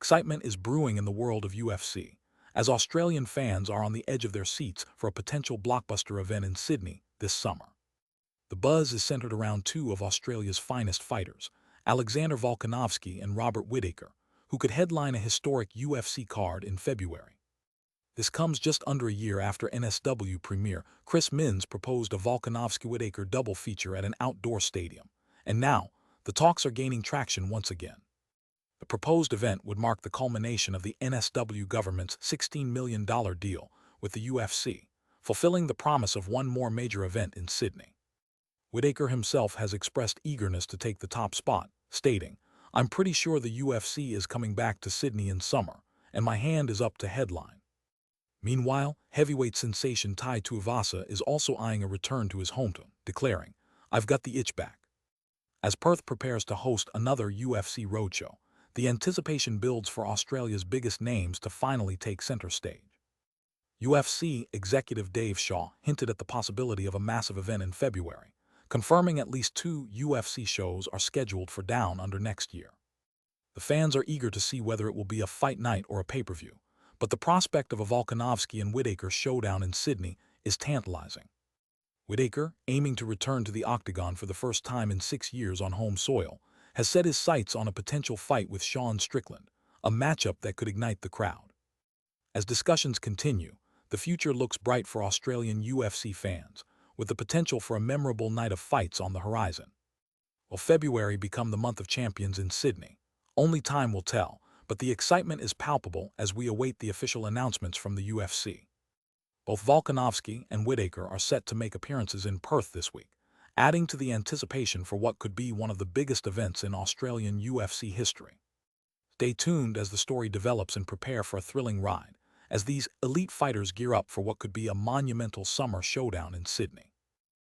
excitement is brewing in the world of UFC, as Australian fans are on the edge of their seats for a potential blockbuster event in Sydney this summer. The buzz is centered around two of Australia's finest fighters, Alexander Volkanovski and Robert Whittaker, who could headline a historic UFC card in February. This comes just under a year after NSW Premier Chris Minns proposed a Volkanovski-Whittaker double feature at an outdoor stadium, and now the talks are gaining traction once again. The proposed event would mark the culmination of the NSW Government's $16 million deal with the UFC, fulfilling the promise of one more major event in Sydney. Whittaker himself has expressed eagerness to take the top spot, stating, "I'm pretty sure the UFC is coming back to Sydney in summer, and my hand is up to headline." Meanwhile, heavyweight sensation Tai Tuivasa is also eyeing a return to his hometown, declaring, "I've got the itch back." As Perth prepares to host another UFC roadshow, the anticipation builds for Australia's biggest names to finally take center stage. UFC executive Dave Shaw hinted at the possibility of a massive event in February, confirming at least 2 UFC shows are scheduled for Down Under next year. The fans are eager to see whether it will be a fight night or a pay-per-view, but the prospect of a Volkanovski and Whittaker showdown in Sydney is tantalising. Whittaker, aiming to return to the octagon for the first time in 6 years on home soil, has set his sights on a potential fight with Sean Strickland, a matchup that could ignite the crowd. As discussions continue, the future looks bright for Australian UFC fans, with the potential for a memorable night of fights on the horizon. Will February become the month of champions in Sydney? Only time will tell, but the excitement is palpable as we await the official announcements from the UFC. Both Volkanovski and Whittaker are set to make appearances in Perth this week, adding to the anticipation for what could be one of the biggest events in Australian UFC history. Stay tuned as the story develops and prepare for a thrilling ride, as these elite fighters gear up for what could be a monumental summer showdown in Sydney.